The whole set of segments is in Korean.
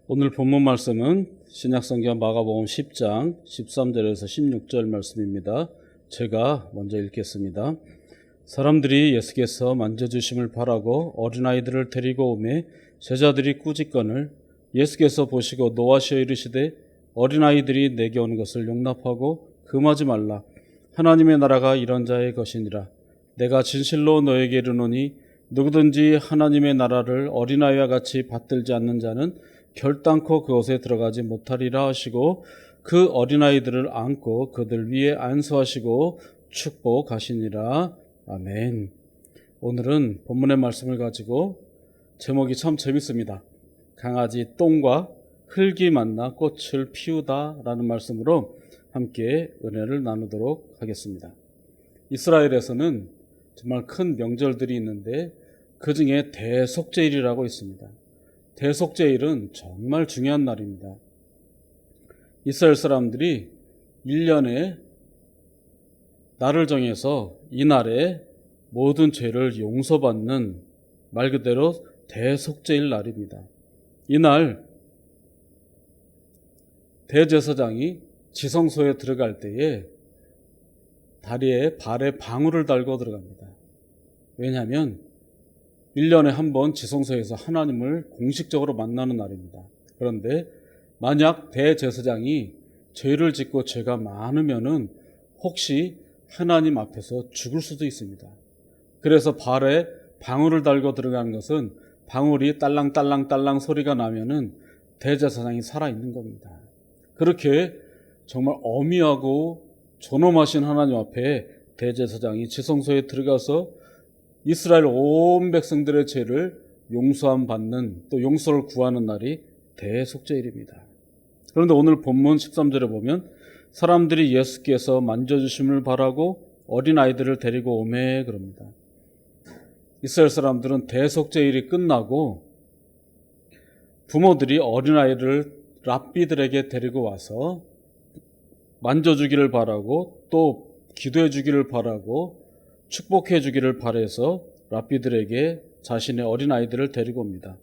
오늘 본문 말씀은 신약성경 마가복음 10장 13절에서 16절 말씀입니다. 제가 먼저 읽겠습니다. 사람들이 예수께서 만져주심을 바라고 어린아이들을 데리고 오매 제자들이 꾸짖거늘 예수께서 보시고 노하시어 이르시되 어린아이들이 내게 오는 것을 용납하고 금하지 말라. 하나님의 나라가 이런 자의 것이니라. 내가 진실로 너에게 이르노니 누구든지 하나님의 나라를 어린아이와 같이 받들지 않는 자는 결단코 그곳에 들어가지 못하리라 하시고 그 어린아이들을 안고 그들 위에 안수하시고 축복하시니라. 아멘. 오늘은 본문의 말씀을 가지고 제목이 참 재밌습니다. 강아지 똥과 흙이 만나 꽃을 피우다 라는 말씀으로 함께 은혜를 나누도록 하겠습니다. 이스라엘에서는 정말 큰 명절들이 있는데 그 중에 대속죄일이라고 있습니다. 대속죄일은 정말 중요한 날입니다. 이스라엘 사람들이 1년에 날을 정해서 이 날에 모든 죄를 용서받는 말 그대로 대속죄일 날입니다. 이날 대제사장이 지성소에 들어갈 때에 다리에 발에 방울을 달고 들어갑니다. 왜냐하면 1년에 한 번 지성소에서 하나님을 공식적으로 만나는 날입니다. 그런데 만약 대제사장이 죄를 짓고 죄가 많으면은 혹시 하나님 앞에서 죽을 수도 있습니다. 그래서 발에 방울을 달고 들어가는 것은 방울이 딸랑딸랑딸랑 소리가 나면은 대제사장이 살아있는 겁니다. 그렇게 정말 어미하고 존엄하신 하나님 앞에 대제사장이 지성소에 들어가서 이스라엘 온 백성들의 죄를 용서함 받는 또 용서를 구하는 날이 대속죄일입니다. 그런데 오늘 본문 13절에 보면 사람들이 예수께서 만져주심을 바라고 어린아이들을 데리고 오매 그럽니다. 이스라엘 사람들은 대속죄일이 끝나고 부모들이 어린아이를 랍비들에게 데리고 와서 만져주기를 바라고 또 기도해 주기를 바라고 축복해 주기를 바라서 랍비들에게 자신의 어린아이들을 데리고 옵니다.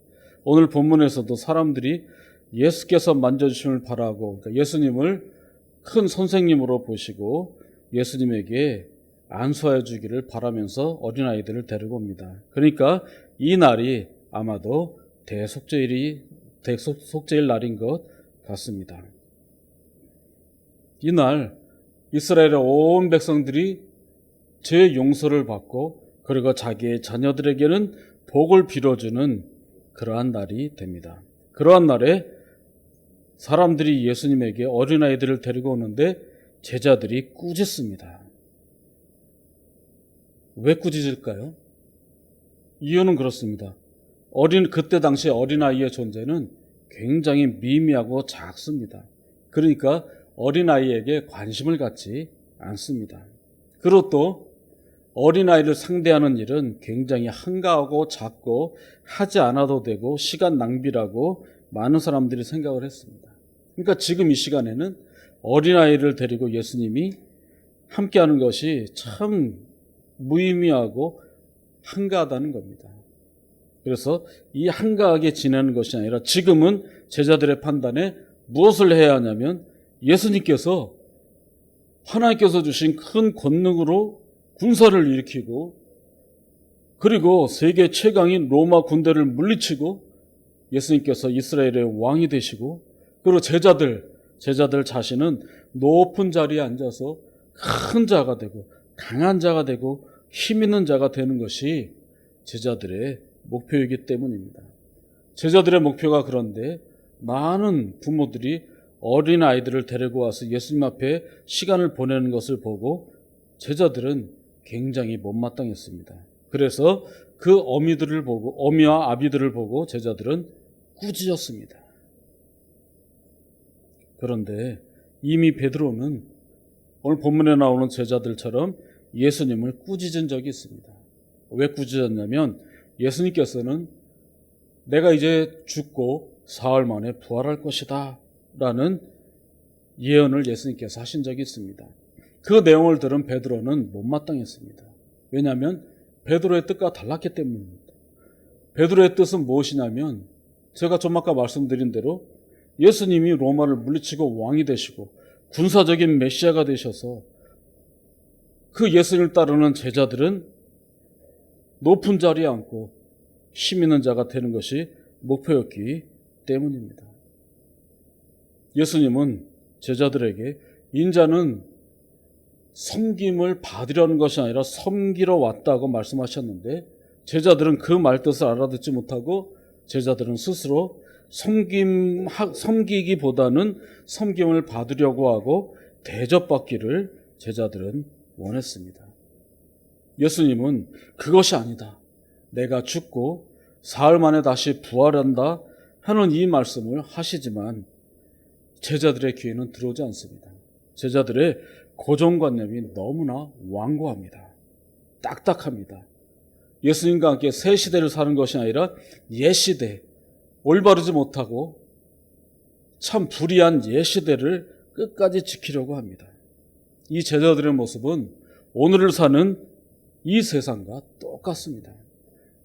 오늘 본문에서도 사람들이 예수께서 만져주심을 바라고 그러니까 예수님을 큰 선생님으로 보시고 예수님에게 안수하여 주기를 바라면서 어린아이들을 데리고 옵니다. 그러니까 이 날이 아마도 대속죄일 날인 것 같습니다. 이날 이스라엘의 온 백성들이 죄 용서를 받고 그리고 자기의 자녀들에게는 복을 빌어주는 그러한 날이 됩니다. 그러한 날에 사람들이 예수님에게 어린아이들을 데리고 오는데 제자들이 꾸짖습니다. 왜 꾸짖을까요? 이유는 그렇습니다. 그때 당시 어린아이의 존재는 굉장히 미미하고 작습니다. 그러니까 어린아이에게 관심을 갖지 않습니다. 그리고 또 어린아이를 상대하는 일은 굉장히 한가하고 작고 하지 않아도 되고 시간 낭비라고 많은 사람들이 생각을 했습니다. 그러니까 지금 이 시간에는 어린아이를 데리고 예수님이 함께하는 것이 참 무의미하고 한가하다는 겁니다. 그래서 이 한가하게 지내는 것이 아니라 지금은 제자들의 판단에 무엇을 해야 하냐면 예수님께서 하나님께서 주신 큰 권능으로 군사를 일으키고 그리고 세계 최강인 로마 군대를 물리치고 예수님께서 이스라엘의 왕이 되시고 그리고 제자들 자신은 높은 자리에 앉아서 큰 자가 되고 강한 자가 되고 힘 있는 자가 되는 것이 제자들의 목표이기 때문입니다. 제자들의 목표가 그런데 많은 부모들이 어린아이들을 데리고 와서 예수님 앞에 시간을 보내는 것을 보고 제자들은 굉장히 못마땅했습니다. 그래서 그 어미와 아비들을 보고 제자들은 꾸짖었습니다. 그런데 이미 베드로는 오늘 본문에 나오는 제자들처럼 예수님을 꾸짖은 적이 있습니다. 왜 꾸짖었냐면 예수님께서는 내가 이제 죽고 사흘 만에 부활할 것이다 라는 예언을 예수님께서 하신 적이 있습니다. 그 내용을 들은 베드로는 못마땅했습니다. 왜냐하면 베드로의 뜻과 달랐기 때문입니다. 베드로의 뜻은 무엇이냐면 제가 좀 아까 말씀드린 대로 예수님이 로마를 물리치고 왕이 되시고 군사적인 메시아가 되셔서 그 예수님을 따르는 제자들은 높은 자리에 앉고 힘 있는 자가 되는 것이 목표였기 때문입니다. 예수님은 제자들에게 인자는 섬김을 받으려는 것이 아니라 섬기러 왔다고 말씀하셨는데 제자들은 그 말뜻을 알아듣지 못하고 제자들은 스스로 섬기기보다는 섬김을 받으려고 하고 대접받기를 제자들은 원했습니다. 예수님은 그것이 아니다. 내가 죽고 사흘 만에 다시 부활한다 하는 이 말씀을 하시지만 제자들의 귀에는 들어오지 않습니다. 제자들의 고정관념이 너무나 완고합니다. 딱딱합니다. 예수님과 함께 새 시대를 사는 것이 아니라 옛 시대, 올바르지 못하고 참 불의한 옛 시대를 끝까지 지키려고 합니다. 이 제자들의 모습은 오늘을 사는 이 세상과 똑같습니다.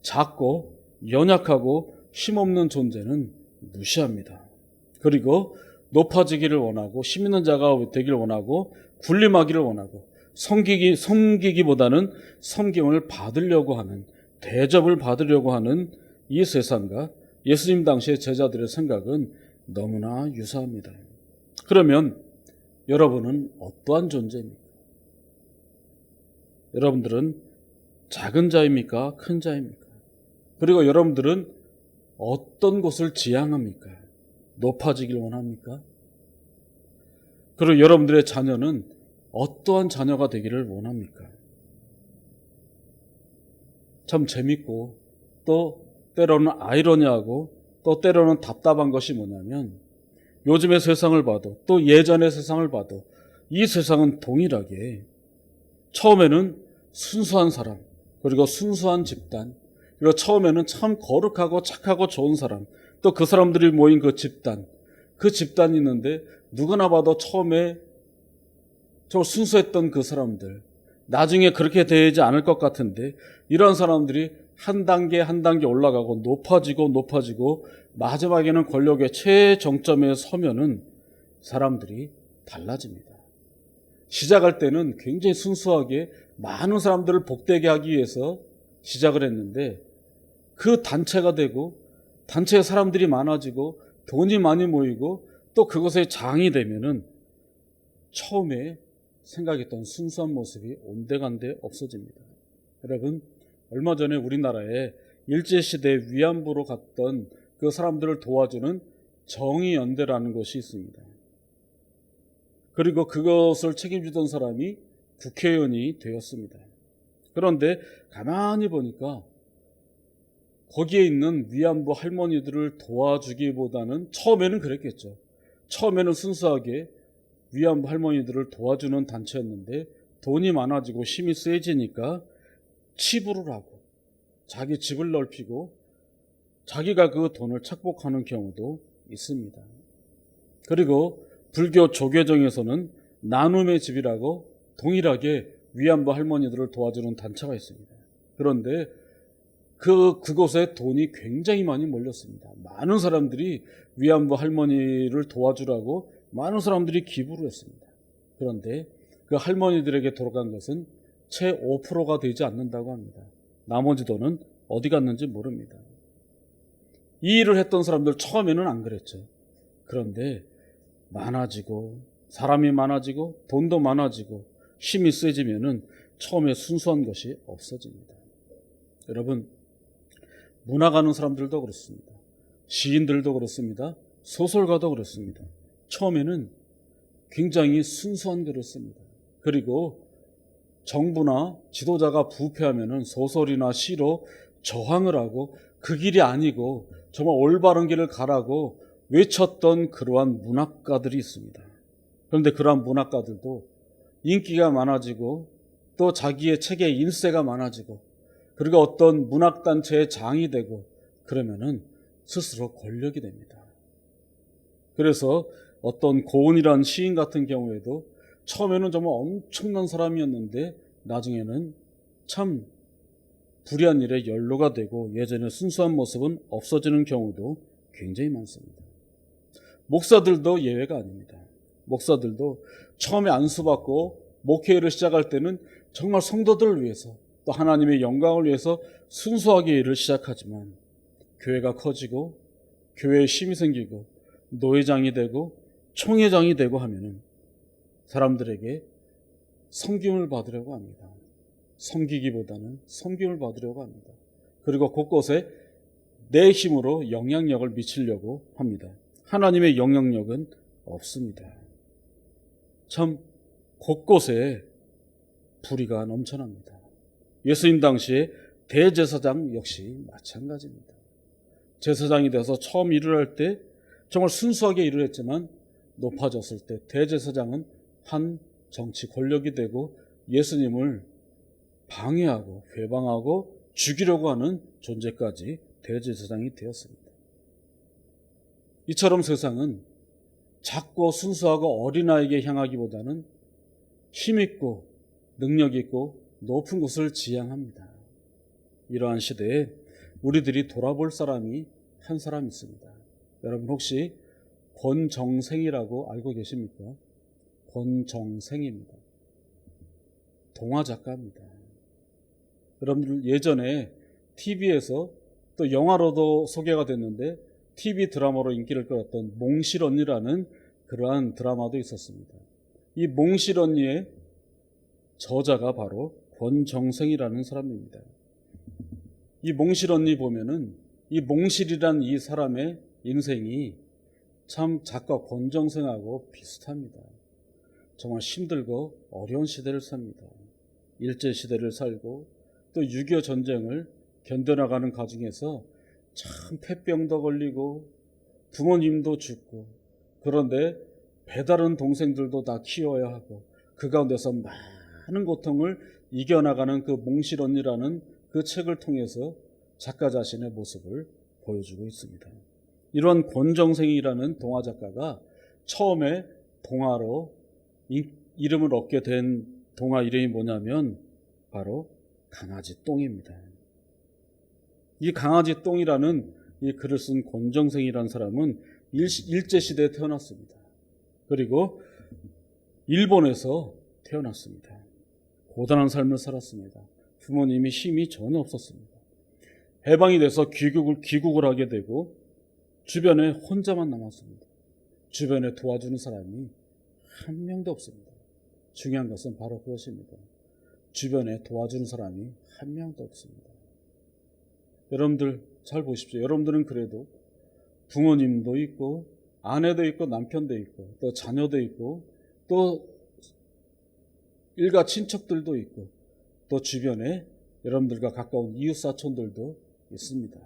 작고 연약하고 힘없는 존재는 무시합니다. 그리고 높아지기를 원하고 힘 있는 자가 되기를 원하고 군림하기를 원하고 섬기기보다는 섬김을 받으려고 하는, 대접을 받으려고 하는 이 세상과 예수님 당시의 제자들의 생각은 너무나 유사합니다. 그러면 여러분은 어떠한 존재입니까? 여러분들은 작은 자입니까? 큰 자입니까? 그리고 여러분들은 어떤 것을 지향합니까? 높아지길 원합니까? 그리고 여러분들의 자녀는 어떠한 자녀가 되기를 원합니까? 참 재밌고 또 때로는 아이러니하고 또 때로는 답답한 것이 뭐냐면 요즘의 세상을 봐도 또 예전의 세상을 봐도 이 세상은 동일하게 처음에는 순수한 사람, 그리고 순수한 집단, 그리고 처음에는 참 거룩하고 착하고 좋은 사람, 또 그 사람들이 모인 그 집단이 있는데 누구나 봐도 처음에 저 순수했던 그 사람들, 나중에 그렇게 되지 않을 것 같은데 이런 사람들이 한 단계 한 단계 올라가고 높아지고 마지막에는 권력의 최정점에 서면은 사람들이 달라집니다. 시작할 때는 굉장히 순수하게 많은 사람들을 복되게 하기 위해서 시작을 했는데 그 단체가 되고 단체에 사람들이 많아지고 돈이 많이 모이고 또 그것에 장이 되면은 처음에 생각했던 순수한 모습이 온데간데 없어집니다. 여러분, 얼마 전에 우리나라에 일제시대 위안부로 갔던 그 사람들을 도와주는 정의연대라는 것이 있습니다. 그리고 그것을 책임지던 사람이 국회의원이 되었습니다. 그런데 가만히 보니까 거기에 있는 위안부 할머니들을 도와주기보다는 처음에는 그랬겠죠. 처음에는 순수하게 위안부 할머니들을 도와주는 단체였는데 돈이 많아지고 힘이 세지니까 치부를 하고 자기 집을 넓히고 자기가 그 돈을 착복하는 경우도 있습니다. 그리고 불교 조계종에서는 나눔의 집이라고 동일하게 위안부 할머니들을 도와주는 단체가 있습니다. 그런데 그곳에 돈이 굉장히 많이 몰렸습니다. 많은 사람들이 위안부 할머니를 도와주라고 많은 사람들이 기부를 했습니다. 그런데 그 할머니들에게 돌아간 것은 채 5%가 되지 않는다고 합니다. 나머지 돈은 어디 갔는지 모릅니다. 이 일을 했던 사람들 처음에는 안 그랬죠. 그런데 많아지고 사람이 많아지고 돈도 많아지고 힘이 세지면은 처음에 순수한 것이 없어집니다. 여러분, 문학하는 사람들도 그렇습니다. 시인들도 그렇습니다. 소설가도 그렇습니다. 처음에는 굉장히 순수한 글을 씁니다. 그리고 정부나 지도자가 부패하면은 소설이나 시로 저항을 하고 그 길이 아니고 정말 올바른 길을 가라고 외쳤던 그러한 문학가들이 있습니다. 그런데 그러한 문학가들도 인기가 많아지고 또 자기의 책에 인세가 많아지고 그리고 어떤 문학단체의 장이 되고 그러면은 스스로 권력이 됩니다. 그래서 어떤 고은이라는 시인 같은 경우에도 처음에는 정말 엄청난 사람이었는데 나중에는 참 불의한 일에 연루가 되고 예전의 순수한 모습은 없어지는 경우도 굉장히 많습니다. 목사들도 예외가 아닙니다. 목사들도 처음에 안수받고 목회를 시작할 때는 정말 성도들을 위해서 또 하나님의 영광을 위해서 순수하게 일을 시작하지만 교회가 커지고 교회에 힘이 생기고 노회장이 되고 총회장이 되고 하면은 사람들에게 섬김을 받으려고 합니다. 섬기기보다는 섬김을 받으려고 합니다. 그리고 곳곳에 내 힘으로 영향력을 미치려고 합니다. 하나님의 영향력은 없습니다. 참 곳곳에 불의가 넘쳐납니다. 예수님 당시에 대제사장 역시 마찬가지입니다. 제사장이 돼서 처음 일을 할 때 정말 순수하게 일을 했지만 높아졌을 때 대제사장은 한 정치 권력이 되고 예수님을 방해하고 회방하고 죽이려고 하는 존재까지 대제사장이 되었습니다. 이처럼 세상은 작고 순수하고 어린아이에게 향하기보다는 힘있고 능력있고 높은 곳을 지향합니다. 이러한 시대에 우리들이 돌아볼 사람이 한 사람 있습니다. 여러분 혹시 권정생이라고 알고 계십니까? 권정생입니다. 동화 작가입니다. 여러분들 예전에 TV에서 또 영화로도 소개가 됐는데 TV 드라마로 인기를 끌었던 몽실언니라는 그러한 드라마도 있었습니다. 이 몽실언니의 저자가 바로 권정생이라는 사람입니다. 이 몽실언니 보면은 이 몽실이란 이 사람의 인생이 참 작가 권정생하고 비슷합니다. 정말 힘들고 어려운 시대를 삽니다. 일제시대를 살고 또 6.25 전쟁을 견뎌나가는 과정에서 참 폐병도 걸리고 부모님도 죽고 그런데 배다른 동생들도 다 키워야 하고 그 가운데서 많은 고통을 이겨나가는 그 몽실언니라는 그 책을 통해서 작가 자신의 모습을 보여주고 있습니다. 이런 권정생이라는 동화 작가가 처음에 동화로 이름을 얻게 된 동화 이름이 뭐냐면 바로 강아지 똥입니다. 이 강아지 똥이라는 이 글을 쓴 권정생이라는 사람은 일제시대에 태어났습니다. 그리고 일본에서 태어났습니다. 고단한 삶을 살았습니다. 부모님이 힘이 전혀 없었습니다. 해방이 돼서 귀국을 하게 되고 주변에 혼자만 남았습니다. 주변에 도와주는 사람이 한 명도 없습니다. 중요한 것은 바로 그것입니다. 주변에 도와주는 사람이 한 명도 없습니다. 여러분들 잘 보십시오. 여러분들은 그래도 부모님도 있고 아내도 있고 남편도 있고 또 자녀도 있고 또 일가 친척들도 있고 또 주변에 여러분들과 가까운 이웃사촌들도 있습니다.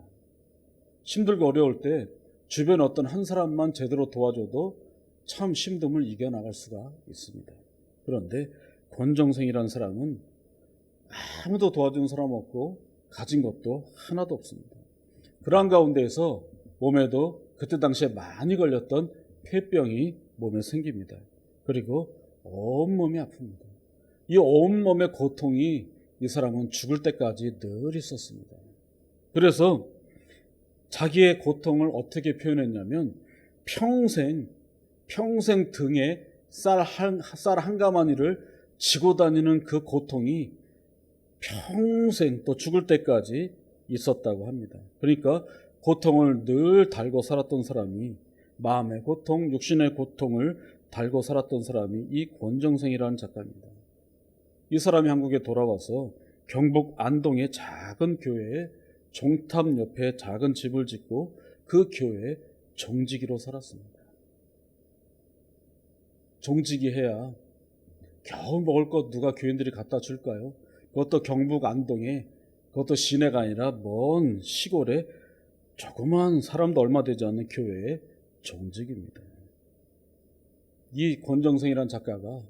힘들고 어려울 때 주변에 어떤 한 사람만 제대로 도와줘도 참 힘듦을 이겨나갈 수가 있습니다. 그런데 권정생이라는 사람은 아무도 도와주는 사람 없고 가진 것도 하나도 없습니다. 그러한 가운데에서 몸에도 그때 당시에 많이 걸렸던 폐병이 몸에 생깁니다. 그리고 온몸이 아픕니다. 이 온몸의 고통이 이 사람은 죽을 때까지 늘 있었습니다. 그래서 자기의 고통을 어떻게 표현했냐면 평생 등에 쌀 한 가마니를 지고 다니는 그 고통이 평생 또 죽을 때까지 있었다고 합니다. 그러니까 고통을 늘 달고 살았던 사람이 마음의 고통, 육신의 고통을 달고 살았던 사람이 이 권정생이라는 작가입니다. 이 사람이 한국에 돌아와서 경북 안동의 작은 교회에 종탑 옆에 작은 집을 짓고 그 교회에 종지기로 살았습니다. 종지기 해야 겨우 먹을 것 누가 교인들이 갖다 줄까요? 그것도 경북 안동에, 그것도 시내가 아니라 먼 시골에 조그만 사람도 얼마 되지 않는 교회의 종직입니다. 이 권정생이라는 작가가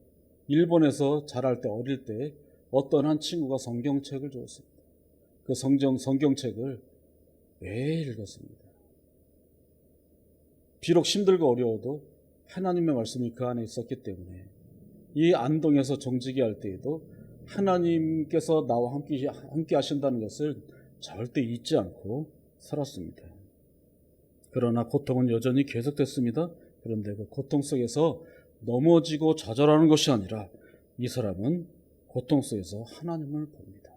일본에서 자랄 때 어릴 때 어떤 한 친구가 성경책을 주었습니다. 그 성경책을 매일 읽었습니다. 비록 힘들고 어려워도 하나님의 말씀이 그 안에 있었기 때문에 이 안동에서 종지기 할 때에도 하나님께서 나와 함께 하신다는 것을 절대 잊지 않고 살았습니다. 그러나 고통은 여전히 계속됐습니다. 그런데 그 고통 속에서 넘어지고 좌절하는 것이 아니라 이 사람은 고통 속에서 하나님을 봅니다.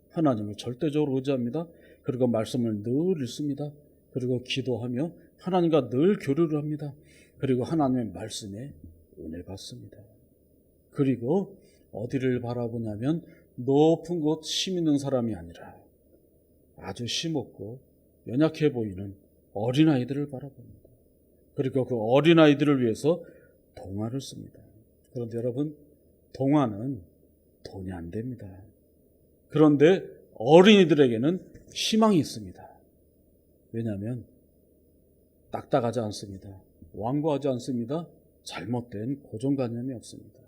하나님을 절대적으로 의지합니다. 그리고 말씀을 늘 읽습니다. 그리고 기도하며 하나님과 늘 교류를 합니다. 그리고 하나님의 말씀에 은혜 받습니다. 그리고 어디를 바라보냐면 높은 곳 힘 있는 사람이 아니라 아주 힘없고 연약해 보이는 어린아이들을 바라봅니다. 그리고 그 어린아이들을 위해서 동화를 씁니다. 그런데 여러분, 동화는 돈이 안 됩니다. 그런데 어린이들에게는 희망이 있습니다. 왜냐하면 딱딱하지 않습니다. 완고하지 않습니다. 잘못된 고정관념이 없습니다.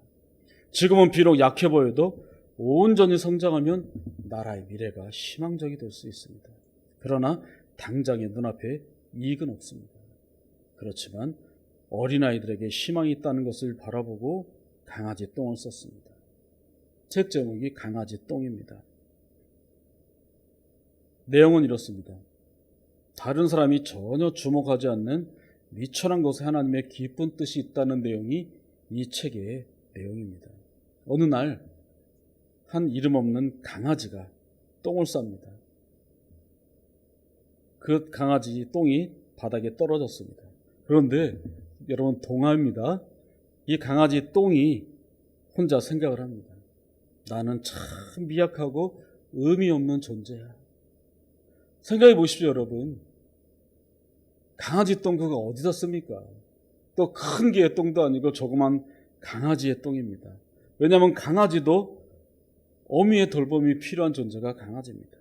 지금은 비록 약해 보여도 온전히 성장하면 나라의 미래가 희망적이 될 수 있습니다. 그러나 당장의 눈앞에 이익은 없습니다. 그렇지만 어린아이들에게 희망이 있다는 것을 바라보고 강아지 똥을 썼습니다. 책 제목이 강아지 똥입니다. 내용은 이렇습니다. 다른 사람이 전혀 주목하지 않는 미천한 것에 하나님의 깊은 뜻이 있다는 내용이 이 책의 내용입니다. 어느 날 한 이름 없는 강아지가 똥을 쌉니다. 그 강아지 똥이 바닥에 떨어졌습니다. 그런데 여러분, 동화입니다. 이 강아지 똥이 혼자 생각을 합니다. 나는 참 미약하고 의미 없는 존재야. 생각해 보십시오, 여러분. 강아지 똥 그거 어디다 씁니까? 또 큰 개의 똥도 아니고 조그만 강아지의 똥입니다. 왜냐하면 강아지도 어미의 돌봄이 필요한 존재가 강아지입니다.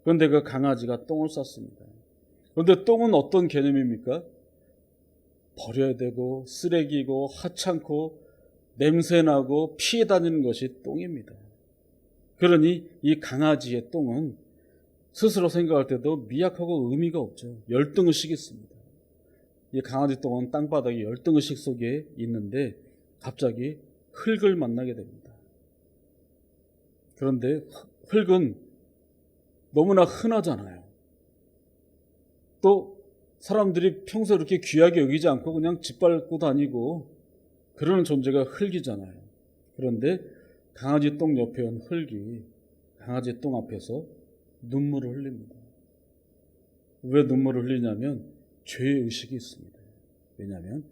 그런데 그 강아지가 똥을 쌌습니다. 그런데 똥은 어떤 개념입니까? 버려야 되고 쓰레기고 하찮고 냄새나고 피해 다니는 것이 똥입니다. 그러니 이 강아지의 똥은 스스로 생각할 때도 미약하고 의미가 없죠. 열등의식이 있습니다. 이 강아지 똥은 땅바닥에 열등의식 속에 있는데 갑자기 흙을 만나게 됩니다. 그런데 흙은 너무나 흔하잖아요. 또 사람들이 평소에 이렇게 귀하게 여기지 않고 그냥 짓밟고 다니고 그러는 존재가 흙이잖아요. 그런데 강아지 똥 옆에 온 흙이 강아지 똥 앞에서 눈물을 흘립니다. 왜 눈물을 흘리냐면 죄의 의식이 있습니다. 왜냐하면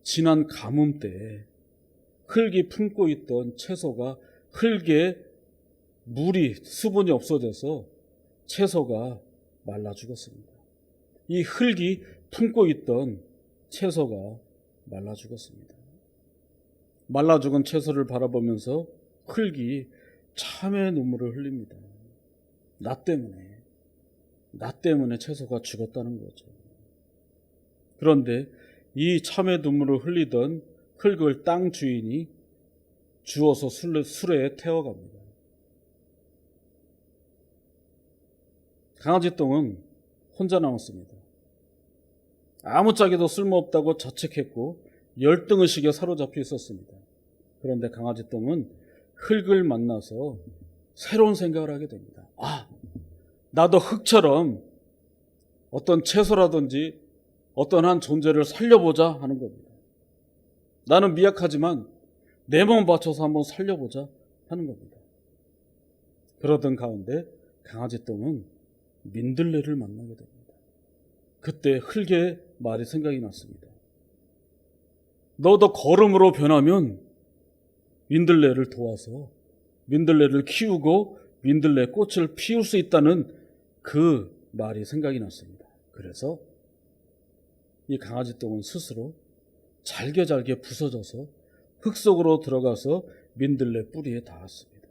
지난 가뭄 때 흙이 품고 있던 채소가 흙에 물이 수분이 없어져서 채소가 말라 죽었습니다. 이 흙이 품고 있던 채소가 말라 죽었습니다. 말라 죽은 채소를 바라보면서 흙이 참의 눈물을 흘립니다. 나 때문에 채소가 죽었다는 거죠. 그런데 이 참의 눈물을 흘리던 흙을 땅 주인이 주워서 수레에 태워갑니다. 강아지 똥은 혼자 남았습니다. 아무짝에도 쓸모없다고 자책했고 열등의식에 사로잡혀 있었습니다. 그런데 강아지 똥은 흙을 만나서 새로운 생각을 하게 됩니다. 나도 흙처럼 어떤 채소라든지 어떤 한 존재를 살려보자 하는 겁니다. 나는 미약하지만 내 몸 바쳐서 한번 살려보자 하는 겁니다. 그러던 가운데 강아지 똥은 민들레를 만나게 됩니다. 그때 흙의 말이 생각이 났습니다. 너도 걸음으로 변하면 민들레를 도와서 민들레를 키우고 민들레 꽃을 피울 수 있다는 그 말이 생각이 났습니다. 그래서 이 강아지 똥은 스스로 잘게 부서져서 흙 속으로 들어가서 민들레 뿌리에 닿았습니다.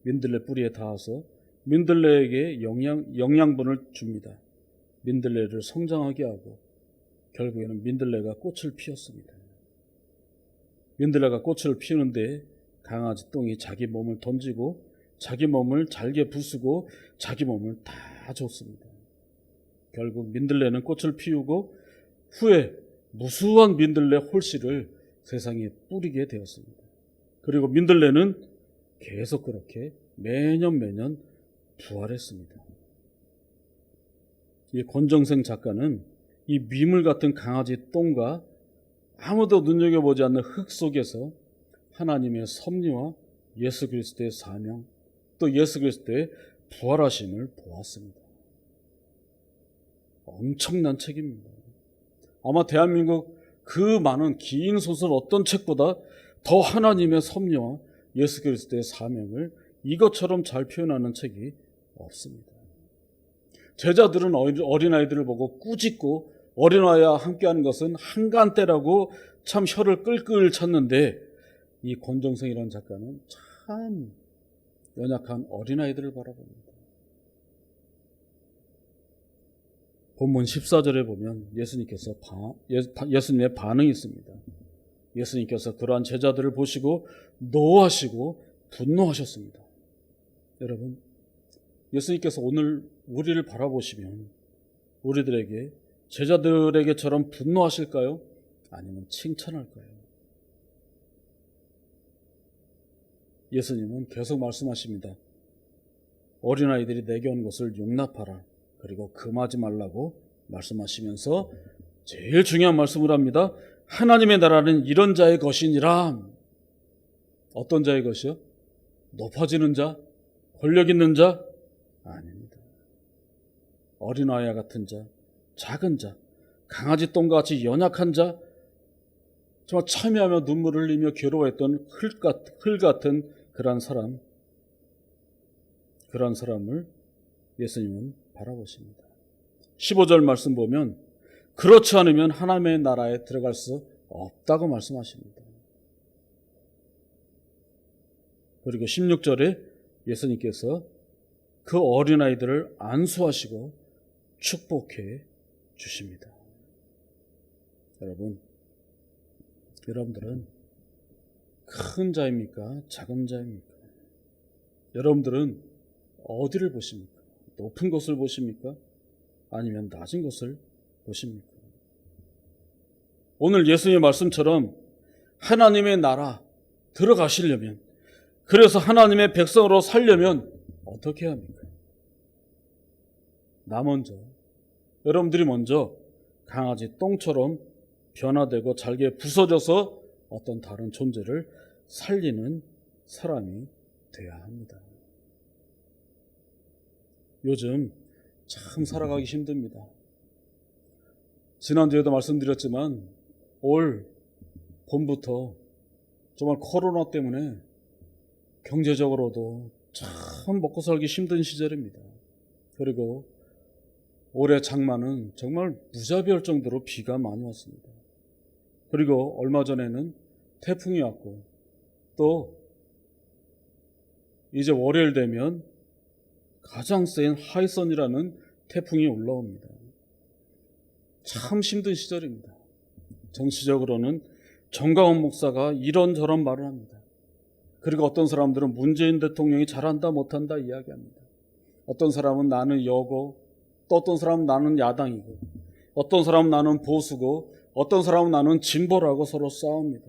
민들레 뿌리에 닿아서 민들레에게 영양분을 줍니다. 민들레를 성장하게 하고 결국에는 민들레가 꽃을 피웠습니다. 민들레가 꽃을 피우는데 강아지 똥이 자기 몸을 던지고 자기 몸을 잘게 부수고 자기 몸을 다 줬습니다. 결국 민들레는 꽃을 피우고 후에 무수한 민들레 홀씨를 세상에 뿌리게 되었습니다. 그리고 민들레는 계속 그렇게 매년 부활했습니다. 이 권정생 작가는 이 미물 같은 강아지 똥과 아무도 눈여겨보지 않는 흙 속에서 하나님의 섭리와 예수 그리스도의 사명, 또 예수 그리스도의 부활하심을 보았습니다. 엄청난 책입니다. 아마 대한민국 그 많은 긴 소설 어떤 책보다 더 하나님의 섭리와 예수 그리스도의 사명을 이것처럼 잘 표현하는 책이 없습니다. 제자들은 어린아이들을 보고 꾸짖고 어린아이와 함께하는 것은 한간때라고 참 혀를 끌끌 찼는데, 이 권정생이라는 작가는 참 연약한 어린아이들을 바라봅니다. 본문 14절에 보면 예수님의 반응이 있습니다. 예수님께서 그러한 제자들을 보시고 노하시고 분노하셨습니다. 여러분, 예수님께서 오늘 우리를 바라보시면 우리들에게, 제자들에게처럼 분노하실까요? 아니면 칭찬할까요? 예수님은 계속 말씀하십니다. 어린아이들이 내게 온 것을 용납하라. 그리고 금하지 말라고 말씀하시면서 제일 중요한 말씀을 합니다. 하나님의 나라는 이런 자의 것이니라. 어떤 자의 것이요? 높아지는 자? 권력 있는 자? 아닙니다. 어린아이와 같은 자, 작은 자, 강아지 똥과 같이 연약한 자, 정말 참여하며 눈물을 흘리며 괴로워했던 흙 같은 그런 사람을 예수님은 바라보십니다. 15절 말씀 보면 그렇지 않으면 하나님의 나라에 들어갈 수 없다고 말씀하십니다. 그리고 16절에 예수님께서 그 어린아이들을 안수하시고 축복해 주십니다. 여러분들은 큰 자입니까? 작은 자입니까? 여러분들은 어디를 보십니까? 높은 것을 보십니까? 아니면 낮은 것을 보십니까? 오늘 예수님의 말씀처럼 하나님의 나라 들어가시려면, 그래서 하나님의 백성으로 살려면 어떻게 해야 합니까? 여러분들이 먼저 강아지 똥처럼 변화되고 잘게 부서져서 어떤 다른 존재를 살리는 사람이 돼야 합니다. 요즘 참 살아가기 힘듭니다. 지난주에도 말씀드렸지만 올 봄부터 정말 코로나 때문에 경제적으로도 참 먹고 살기 힘든 시절입니다. 그리고 올해 장마는 정말 무자비할 정도로 비가 많이 왔습니다. 그리고 얼마 전에는 태풍이 왔고, 또 이제 월요일 되면 가장 센 하이선이라는 태풍이 올라옵니다. 참 힘든 시절입니다. 정치적으로는 정강원 목사가 이런저런 말을 합니다. 그리고 어떤 사람들은 문재인 대통령이 잘한다 못한다 이야기합니다. 어떤 사람은 나는 여고, 또 어떤 사람은 나는 야당이고, 어떤 사람은 나는 보수고, 어떤 사람은 나는 진보라고 서로 싸웁니다.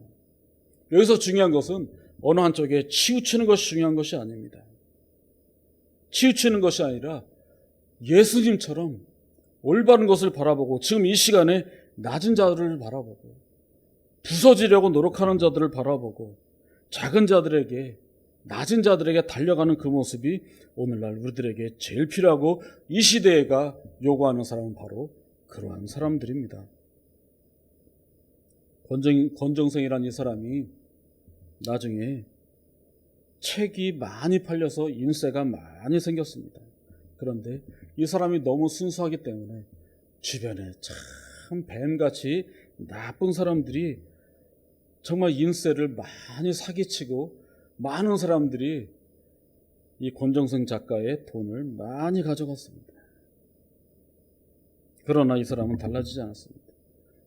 여기서 중요한 것은 어느 한쪽에 치우치는 것이 중요한 것이 아닙니다. 치우치는 것이 아니라 예수님처럼 올바른 것을 바라보고, 지금 이 시간에 낮은 자들을 바라보고, 부서지려고 노력하는 자들을 바라보고, 작은 자들에게, 낮은 자들에게 달려가는 그 모습이 오늘날 우리들에게 제일 필요하고, 이 시대가 요구하는 사람은 바로 그러한 사람들입니다. 권정생이라는 이 사람이 나중에 책이 많이 팔려서 인세가 많이 생겼습니다. 그런데 이 사람이 너무 순수하기 때문에 주변에 참 뱀같이 나쁜 사람들이 정말 인세를 많이 사기치고, 많은 사람들이 이 권정생 작가의 돈을 많이 가져갔습니다. 그러나 이 사람은 달라지지 않았습니다.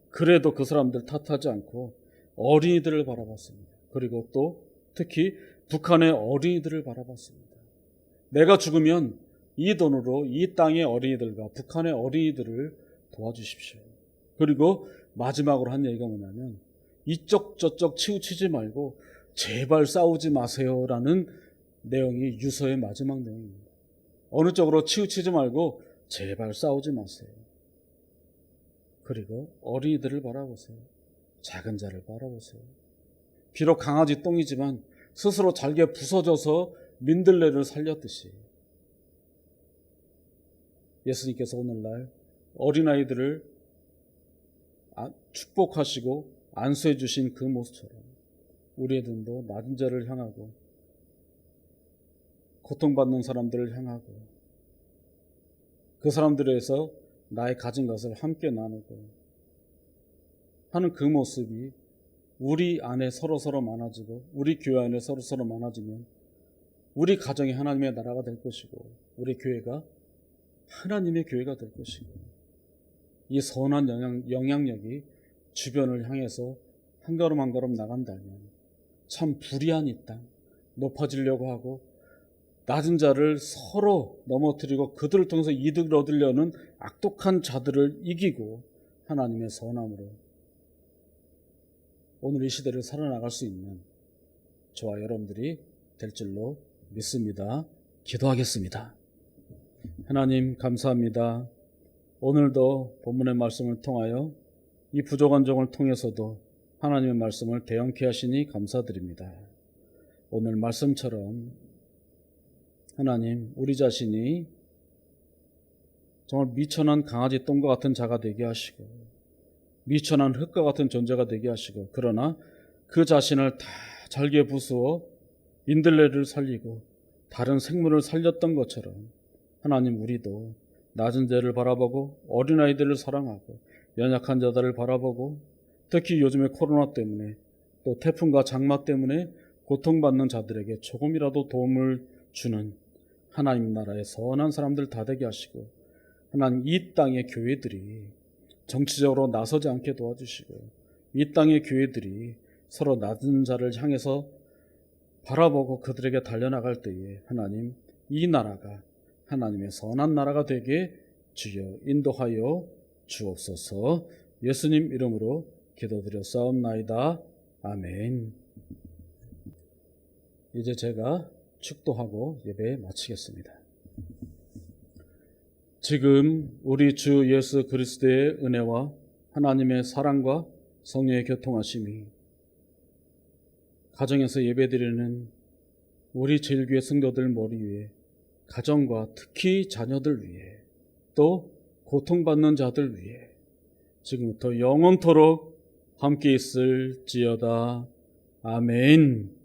그래도 그 사람들 탓하지 않고 어린이들을 바라봤습니다. 그리고 또 특히 북한의 어린이들을 바라봤습니다. 내가 죽으면 이 돈으로 이 땅의 어린이들과 북한의 어린이들을 도와주십시오. 그리고 마지막으로 한 얘기가 뭐냐면, 이쪽 저쪽 치우치지 말고 제발 싸우지 마세요라는 내용이 유서의 마지막 내용입니다. 어느 쪽으로 치우치지 말고 제발 싸우지 마세요. 그리고 어린이들을 바라보세요. 작은 자를 바라보세요. 비록 강아지 똥이지만 스스로 잘게 부서져서 민들레를 살렸듯이 예수님께서 오늘날 어린아이들을 축복하시고 안수해 주신 그 모습처럼 우리 애들도 낮은 자를 향하고 고통받는 사람들을 향하고 그 사람들에서 나의 가진 것을 함께 나누고 하는 그 모습이 우리 안에 서로서로 많아지고 우리 교회 안에 서로서로 많아지면 우리 가정이 하나님의 나라가 될 것이고 우리 교회가 하나님의 교회가 될 것이고 이 선한 영향력이 주변을 향해서 한 걸음 한 걸음 나간다면 참 불의한 이 땅, 높아지려고 하고 낮은 자를 서로 넘어뜨리고 그들을 통해서 이득을 얻으려는 악독한 자들을 이기고 하나님의 선함으로 오늘 이 시대를 살아나갈 수 있는 저와 여러분들이 될 줄로 믿습니다. 기도하겠습니다. 하나님 감사합니다. 오늘도 본문의 말씀을 통하여 이 부족한 종을 통해서도 하나님의 말씀을 대언케 하시니 감사드립니다. 오늘 말씀처럼 하나님 우리 자신이 정말 미천한 강아지 똥과 같은 자가 되게 하시고 미천한 흙과 같은 존재가 되게 하시고 그러나 그 자신을 다 잘게 부수어 민들레를 살리고 다른 생물을 살렸던 것처럼 하나님 우리도 낮은 자를 바라보고 어린아이들을 사랑하고 연약한 자들을 바라보고 특히 요즘에 코로나 때문에 또 태풍과 장마 때문에 고통받는 자들에게 조금이라도 도움을 주는 하나님 나라의 선한 사람들 다 되게 하시고 하나님 이 땅의 교회들이 정치적으로 나서지 않게 도와주시고 이 땅의 교회들이 서로 낮은 자를 향해서 바라보고 그들에게 달려나갈 때에 하나님 이 나라가 하나님의 선한 나라가 되게 주여 인도하여 주옵소서. 예수님 이름으로 기도드렸사옵나이다. 아멘. 이제 제가 축도하고 예배 마치겠습니다. 지금 우리 주 예수 그리스도의 은혜와 하나님의 사랑과 성령의 교통하심이 가정에서 예배드리는 우리 제일교회 성도들 머리 위에 가정과 특히 자녀들 위해 또 고통받는 자들 위해 지금부터 영원토록 함께 있을지어다. 아멘.